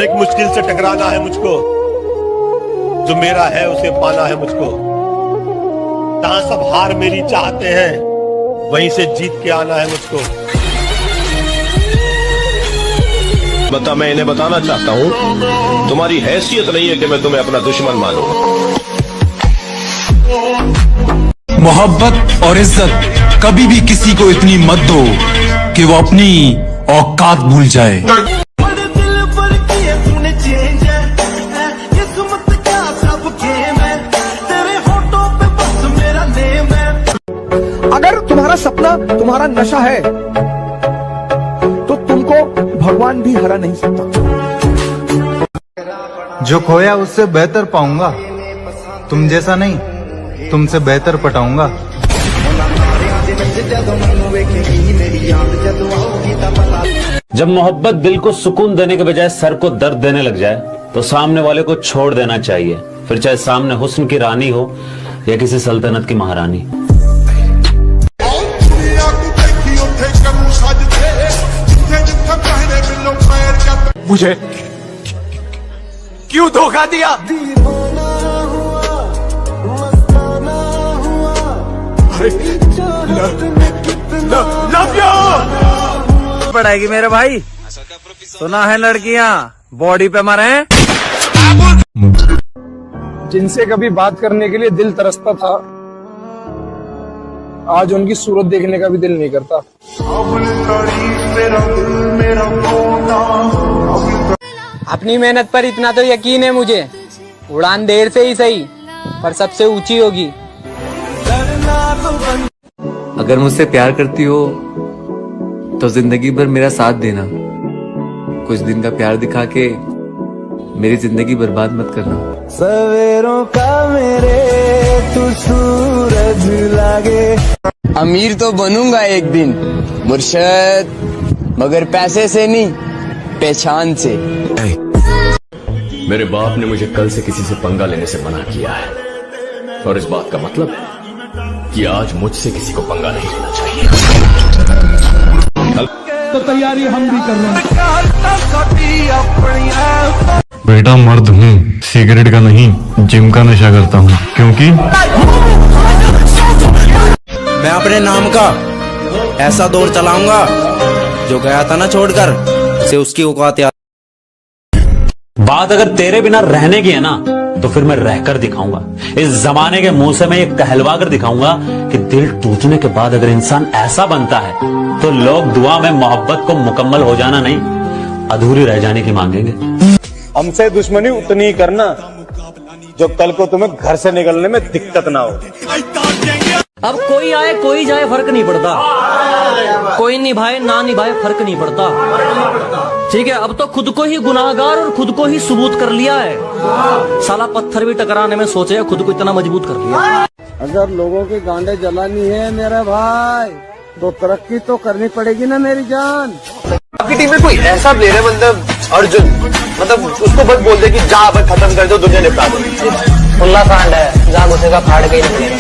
हर एक मुश्किल से टकराना है मुझको, जो मेरा है उसे पाना है मुझको। जहां सब हार मेरी चाहते हैं, वहीं से जीत के आना है मुझको। बता, मैं इन्हें बताना चाहता हूं, तुम्हारी हैसियत नहीं है कि मैं तुम्हें अपना दुश्मन मानूं। मोहब्बत और इज्जत कभी भी किसी को इतनी मत दो कि वो अपनी औकात भूल जाए। अगर तुम्हारा सपना तुम्हारा नशा है तो तुमको भगवान भी हरा नहीं सकता। जो खोया उससे बेहतर पाऊंगा, तुम जैसा नहीं, तुमसे बेहतर पटाऊंगा। जब मोहब्बत दिल को सुकून देने के बजाय सर को दर्द देने लग जाए तो सामने वाले को छोड़ देना चाहिए, फिर चाहे सामने हुस्न की रानी हो या किसी सल्तनत की महारानी। मुझे क्यों धोखा दिया? Love you. पड़ेगी मेरे भाई, सुना है लड़कियां बॉडी पे मरे। जिनसे कभी बात करने के लिए दिल तरसता था, आज उनकी सूरत देखने का भी दिल नहीं करता। अपनी मेहनत पर इतना तो यकीन है मुझे, उड़ान देर से ही सही पर सबसे ऊंची होगी। अगर मुझसे प्यार करती हो तो जिंदगी भर मेरा साथ देना। कुछ दिन का प्यार दिखा के मेरी जिंदगी बर्बाद मत करना। सवेरों का मेरे तू सूरज लागे। अमीर तो बनूंगा एक दिन मुर्शद, मगर पैसे से नहीं, पहचान से। मेरे बाप ने मुझे कल से किसी से पंगा लेने से मना किया है, और इस बात का मतलब कि आज मुझसे किसी को पंगा नहीं लेना चाहिए। तो तैयारी हम भी कर रहे हैं। बेटा मर्द हूँ, सिगरेट का नहीं जिम का नशा करता हूँ, क्योंकि मैं अपने नाम का ऐसा दौर चलाऊंगा, जो गया था ना छोड़कर से उसकी औकात याद। बात अगर तेरे बिना रहने की है ना, तो फिर मैं रहकर दिखाऊंगा। इस जमाने के मुंह से मैं ये कहलवा कर दिखाऊंगा कि दिल टूटने के बाद अगर इंसान ऐसा बनता है तो लोग दुआ में मोहब्बत को मुकम्मल हो जाना नहीं, अधूरी रह जाने की मांगेंगे। हमसे दुश्मनी उतनी ही करना जो कल को तुम्हें घर से निकलने में दिक्कत ना हो। अब कोई आए कोई जाए फर्क नहीं पड़ता, कोई निभाए ना निभाए फर्क नहीं पड़ता। ठीक है, अब तो खुद को ही गुनाहगार और खुद को ही सबूत कर लिया है। साला पत्थर भी टकराने में सोचे, खुद को इतना मजबूत कर लिया। अगर लोगों के गांडे जलानी है मेरे भाई, तो तरक्की तो करनी पड़ेगी ना मेरी जान। आपकी टीम में कोई ऐसा प्लेयर है, मतलब अर्जुन, मतलब उसको बस बोल दे कि जा अब खत्म कर दो, दुनिया निपटा दो। खुला कांड है, जा घुसेगा फाड़ के ही निकलेगा।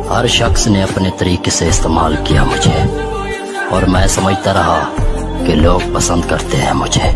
हर शख्स ने अपने तरीके से इस्तेमाल किया मुझे, और मैं समझता रहा कि लोग पसंद करते हैं मुझे।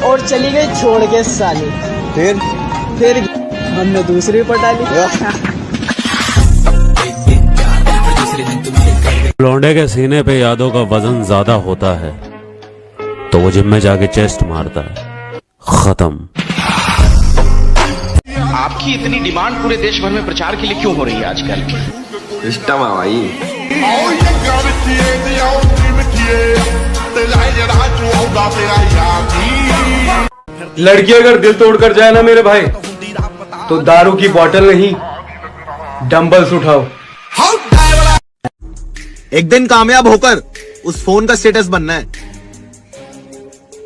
और चली गई छोड़ के साली, फिर हमने दूसरी पटा ली। लौंडे के सीने पे यादों का वजन ज्यादा होता है तो वो जिम में जाके चेस्ट मारता है। खत्म। आपकी इतनी डिमांड पूरे देश भर में प्रचार के लिए क्यों हो रही है आजकल? सिस्टम है भाई। लड़की अगर दिल तोड़कर जाए ना मेरे भाई, तो दारू की बोतल नहीं, डंबल्स उठाओ। एक दिन कामयाब होकर उस फोन का स्टेटस बनना है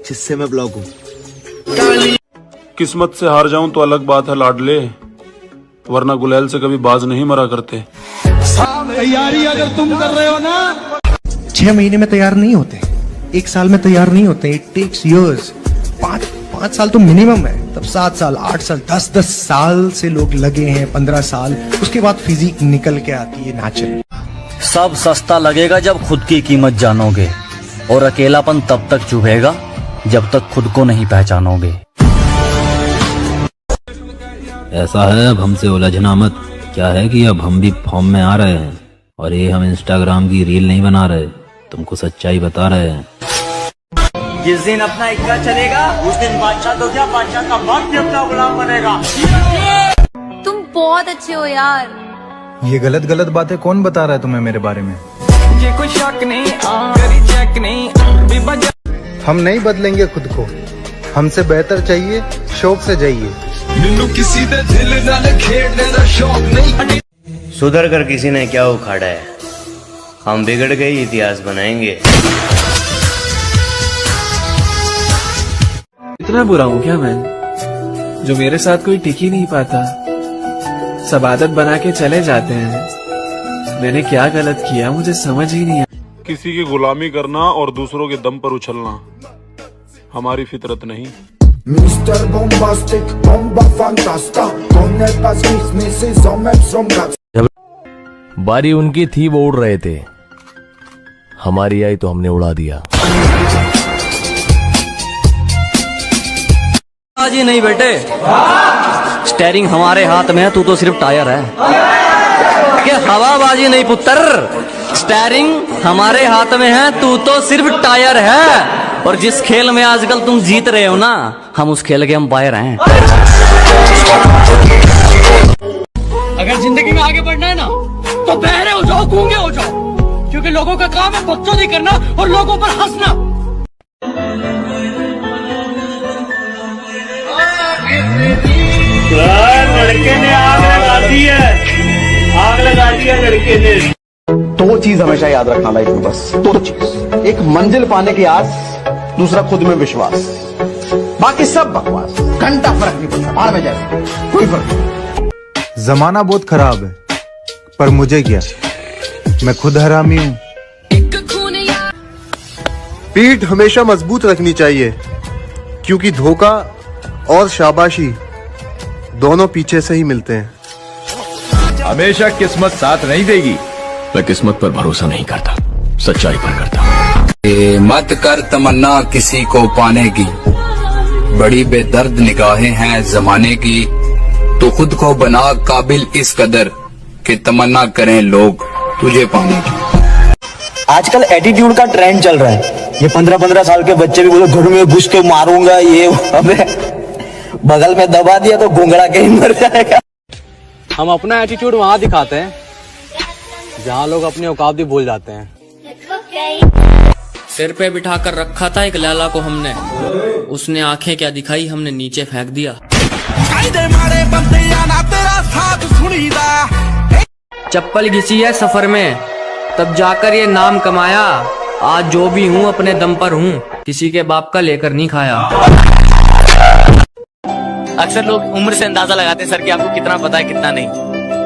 जिससे मैं ब्लॉक हूँ। किस्मत से हार जाऊं तो अलग बात है लाडले, वरना गुलेल से कभी बाज नहीं मरा करते। तैयारी अगर तुम कर रहे हो ना, 6 महीने में तैयार नहीं होते, 1 साल में तैयार नहीं होते, इट टेक्स इयर्स। 5 साल तो मिनिमम है, तब 7 साल 8 साल 10 साल से लोग लगे हैं, 15 साल, उसके बाद फिजिक निकल के आती है नेचुरल। सब सस्ता लगेगा जब खुद की कीमत जानोगे, और अकेलापन तब तक चुभेगा जब तक खुद को नहीं पहचानोगे। ऐसा है, अब हमसे उलझना मत। क्या है कि अब हम भी फॉर्म में आ रहे हैं, और ये हम इंस्टाग्राम की रील नहीं बना रहे, तुमको सच्चाई बता रहे हैं। जिस दिन अपना इक्का चलेगा उस दिन बादशाह तो क्या, बादशाह का बाप भी अपना गुलाम बनेगा। तुम बहुत अच्छे हो यार। ये गलत गलत बातें कौन बता रहा है तुम्हें मेरे बारे में? ये कोई शक नहीं, करी चेक नहीं। हम नहीं बदलेंगे खुद को, हमसे बेहतर चाहिए, शौक से जाइए। किसी दे दिल नाल खेलने दा शौक नहीं। सुधर कर किसी ने क्या उखाड़ा है, हम बिगड़ गए इतिहास बनाएंगे। इतना बुरा हूँ क्या मैं, जो मेरे साथ कोई टिक ही नहीं पाता, सब आदत बना के चले जाते हैं। मैंने क्या गलत किया मुझे समझ ही नहीं आया। किसी की गुलामी करना और दूसरों के दम पर उछलना हमारी फितरत नहीं। मिस्टर बॉम्बास्टिक बॉम्बा फैंटास्टा कौन पास मिसेस ओमेट्स फ्रॉम गॉड। बारी उनकी थी, वो उड़ रहे थे, हमारी आई तो हमने उड़ा दिया। जी नहीं बेटे, स्टेयरिंग हमारे हाथ में है, तू तो सिर्फ टायर है। कि हवाबाजी नहीं पुत्र, स्टेयरिंग हमारे हाथ में है, तू तो सिर्फ टायर है। और जिस खेल में आजकल तुम जीत रहे हो ना, हम उस खेल के अंपायर हैं। अगर जिंदगी में आगे बढ़ना है ना, तो बहरे हो जाओ, गूंगे हो जाओ, क्योंकि लोगों का काम है बकचोदी करना और लोगों पर हंसना। लड़के ने आग लगा दी है, आग लगा दी है लड़के ने। 2 चीज हमेशा याद रखना लाइफ में, बस 2 चीज। एक मंजिल पाने की आस, दूसरा खुद में विश्वास। बाकी सब बकवास, घंटा फर्क नहीं पड़ता, बाहर में जाए कोई फर्क नहीं। जमाना बहुत खराब है, पर मुझे क्या, मैं खुद हरामी हूँ। पीठ हमेशा मजबूत रखनी चाहिए, क्योंकि धोखा और शाबाशी दोनों पीछे से ही मिलते हैं। हमेशा किस्मत साथ नहीं देगी। मैं किस्मत पर भरोसा नहीं करता, सच्चाई पर करता हूँ। मत कर तमन्ना किसी को पाने की, बड़ी बेदर्द निगाहें हैं जमाने की। तो खुद को बना काबिल इस कदर कि तमन्ना करें लोग तुझे पाने की। आजकल एटीट्यूड का ट्रेंड चल रहा है। ये 15-15 साल के बच्चे भी बोले घर में घुस के मारूंगा, ये हमें बगल में दबा दिया तो घुंघरा के ही मर जाएगा। हम अपना एटीट्यूड वहाँ दिखाते हैं जहाँ लोग अपनी औकात भी भूल जाते हैं। सिर पे बिठा कर रखा था एक लैला को हमने, उसने आंखें क्या दिखाई, हमने नीचे फेंक दिया। चप्पल घिसी है सफर में, तब जाकर ये नाम कमाया। आज जो भी हूँ अपने दम पर हूँ, किसी के बाप का लेकर नहीं खाया। अक्सर लोग उम्र से अंदाजा लगाते हैं सर कि आपको कितना पता है कितना नहीं।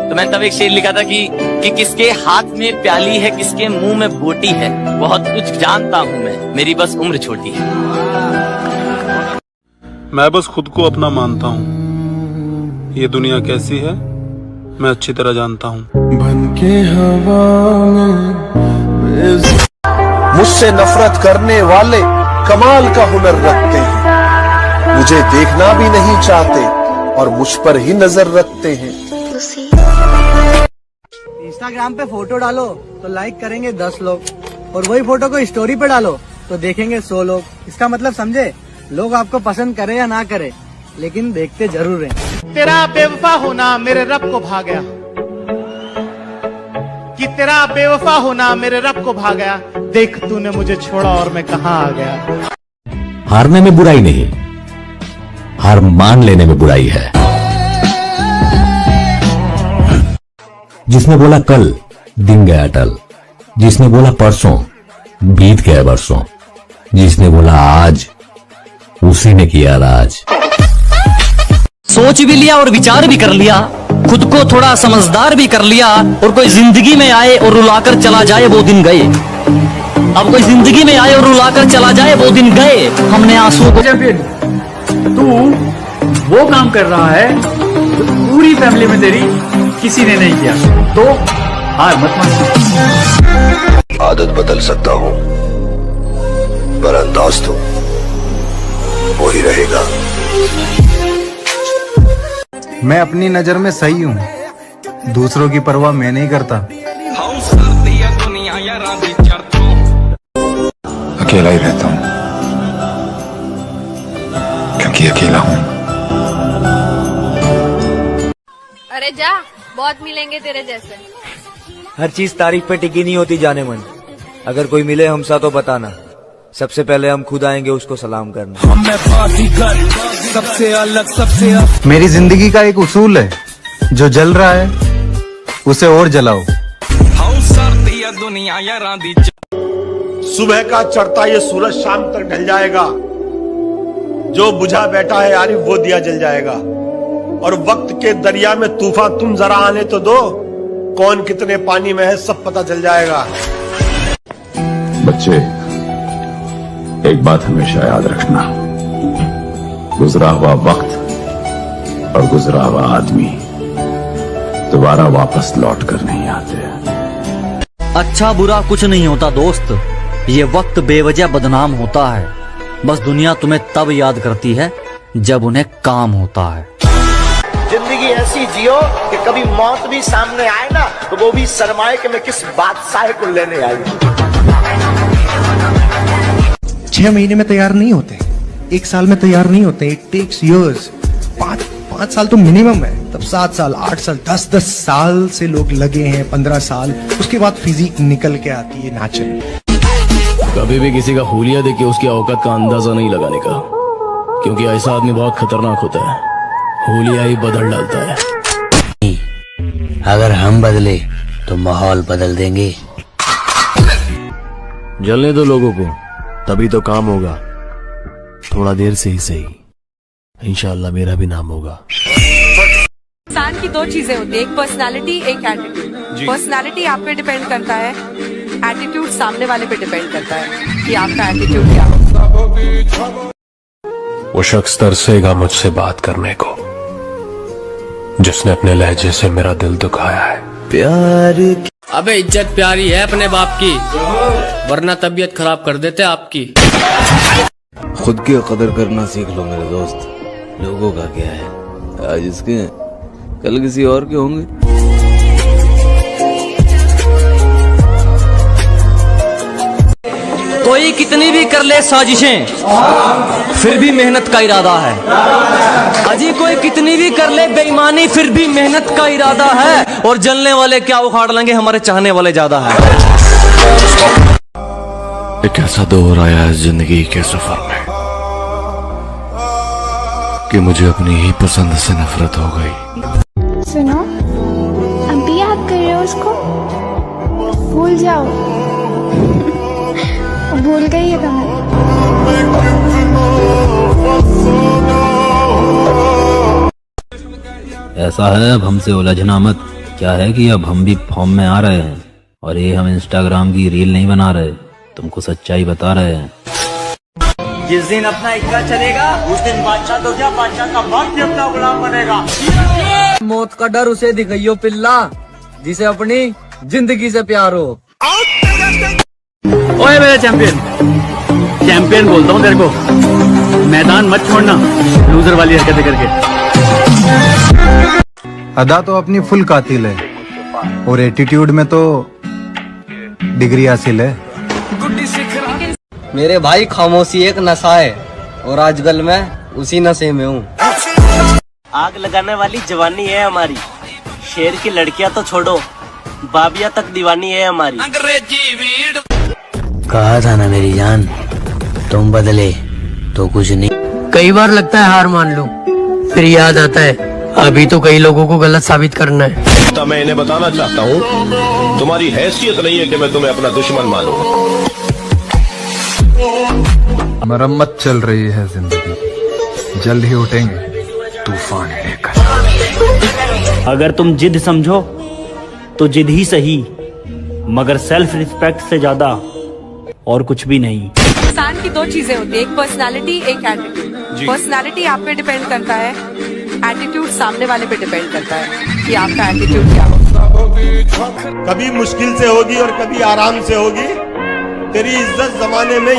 तो मैंने तब एक शेर लिखा था कि किसके हाथ में प्याली है, किसके मुंह में बोटी है, बहुत कुछ जानता हूँ मैं, मेरी बस उम्र छोटी है। मैं बस खुद को अपना मानता हूँ, ये दुनिया कैसी है मैं अच्छी तरह जानता हूँ। बनके हवा में मुझसे नफरत करने वाले कमाल का हुनर रखते हैं, मुझे देखना भी नहीं चाहते और मुझ पर ही नजर रखते हैं। इंस्टाग्राम पे फोटो डालो तो लाइक करेंगे 10 लोग, और वही फोटो को स्टोरी पे डालो तो देखेंगे 100 लोग। इसका मतलब समझे, लोग आपको पसंद करे या ना करे, लेकिन देखते जरूर हैं। तेरा बेवफा होना मेरे रब को भा गया, कि तेरा बेवफा होना मेरे रब को भा गया। देख तूने मुझे छोड़ा और मैं कहाँ आ गया। हारने में बुराई नहीं, हार मान लेने में बुराई है। जिसने बोला कल दिन गया टल, जिसने बोला परसों बीत गया बरसों, जिसने बोला आज उसी ने किया राज। सोच भी लिया और विचार भी कर लिया, खुद को थोड़ा समझदार भी कर लिया, और कोई जिंदगी में आए और रुलाकर चला जाए वो दिन गए। अब कोई जिंदगी में आए और रुलाकर चला जाए वो दिन गए। हमने आंसुओं को तू वो काम कर रहा है जो पूरी फैमिली में तेरी किसी ने नहीं किया, तो हार मत मान। आदत बदल सकता हूँ पर अंदाज तो वही रहेगा। मैं अपनी नजर में सही हूँ, दूसरों की परवाह मैं नहीं करता। अकेला ही रहता हूँ क्योंकि अकेला हूँ। अरे जा, बहुत मिलेंगे तेरे जैसे। हर चीज तारीफ पे टिकी नहीं होती जाने मन। अगर कोई मिले हमसा तो बताना, सबसे पहले हम खुद आएंगे उसको सलाम करना। सबसे अलग मेरी जिंदगी का एक उसूल है, जो जल रहा है उसे और जलाओ। सुबह का चढ़ता ये सूरज शाम तक ढल जाएगा, जो बुझा बैठा है आरिफ वो दिया जल जाएगा। और वक्त के दरिया में तूफान तुम जरा आने तो दो, कौन कितने पानी में है सब पता चल जाएगा। बच्चे, एक बात हमेशा याद रखना, गुजरा हुआ वक्त और गुजरा हुआ आदमी दोबारा वापस लौट कर नहीं आते। अच्छा बुरा कुछ नहीं होता दोस्त, ये वक्त बेवजह बदनाम होता है। बस दुनिया तुम्हें तब याद करती है जब उन्हें काम होता है। जिंदगी ऐसी जियो कि कभी मौत भी सामने आए ना तो वो भी शर्माए कि मैं किस बादशाह को लेने आई। 6 महीने में तैयार नहीं होते, 1 साल में तैयार नहीं होते। It takes years. 5 साल तो मिनिमम है, तब 7 साल, 8 साल, 10 साल से लोग लगे हैं, 15 साल, उसके बाद फिजिक निकल के आती है नेचुरल। कभी भी किसी का हुलिया देख के उसकी औकात का अंदाजा नहीं लगाने का, क्योंकि ऐसा आदमी बहुत खतरनाक होता है, हुलिया ही बदल डालता है। अगर हम बदले तो माहौल बदल देंगे। जलने दो लोगों को, तभी तो काम होगा। थोड़ा देर से ही सही, इंशाल्लाह मेरा भी नाम होगा। इंसान की 2 चीजें होती है, एक पर्सनालिटी, एक एटीट्यूड। पर्सनालिटी आप पे डिपेंड करता है, एटीट्यूड सामने वाले पे डिपेंड करता है कि आपका एटीट्यूड क्या हो। वो शख्स तरसेगा मुझसे बात करने को, जिसने अपने लहजे से मेरा दिल दुखाया है। प्यार अबे इज्जत प्यारी है अपने बाप की, वरना तबीयत खराब कर देते आपकी। खुद की कदर करना सीख लो मेरे दोस्त, लोगों का क्या है, आज इसके कल किसी और के होंगे। कोई कितनी भी कर ले साजिशें, फिर भी मेहनत का इरादा है। अजी कोई कितनी भी कर ले बेईमानी, फिर भी मेहनत का इरादा है। और जलने वाले क्या उखाड़ लेंगे, हमारे चाहने वाले ज्यादा है। एक ऐसा दौर आया है जिंदगी के सफर में कि मुझे अपनी ही पसंद से नफरत हो गई। सुनो, अभी याद कर रहे हो उसको, भूल जाओ। भूल गई है तुम्हें। ऐसा है अब हमसे उलझना मत। क्या है कि अब हम भी फॉर्म में आ रहे हैं, और ये हम इंस्टाग्राम की रील नहीं बना रहे, तुमको सच्चाई बता रहे हैं। जिस दिन अपना इक्का चलेगा उस दिन बादशाह तो क्या, बादशाह का बाप भी अपना गुलाम बनेगा। मौत का डर उसे दिखाइयो पिल्ला, जिसे अपनी जिंदगी से प्यार हो। ओए मेरा चैंपियन बोलता हूँ तेरे को, मैदान मत छोड़ना लूजर वाली हरकतें करके। अदा तो अपनी फुल कातिल है, और एटीट्यूड में तो डिग्री हासिल है। मेरे भाई खामोशी एक नशा है, और आजकल मैं उसी नशे में हूँ। आग लगाने वाली जवानी है हमारी, शेर की लड़कियां तो छोड़ो, बाबिया तक दीवानी है हमारी। कहा था ना मेरी जान, तुम बदले तो कुछ नहीं। कई बार लगता है हार मान लूं, फिर याद आता है अभी तो कई लोगों को गलत साबित करना है। तो मैं इन्हें बताना चाहता हूँ, तुम्हारी हैसियत नहीं है कि मैं तुम्हें अपना दुश्मन मानूं। मरम्मत चल रही है जिंदगी, जल्द ही उठेंगे तूफान लेकर। अगर तुम जिद समझो तो जिद ही सही, मगर सेल्फ रिस्पेक्ट से ज्यादा और कुछ भी नहीं। इंसान की 2 चीजें होती है, एक पर्सनालिटी, एक एटीट्यूड। पर्सनालिटी आप पे डिपेंड करता है, एटीट्यूड सामने वाले पे डिपेंड करता है कि आपका एटीट्यूड क्या हो। कभी मुश्किल से होगी और कभी आराम से होगी, तेरी इज्जत जमाने में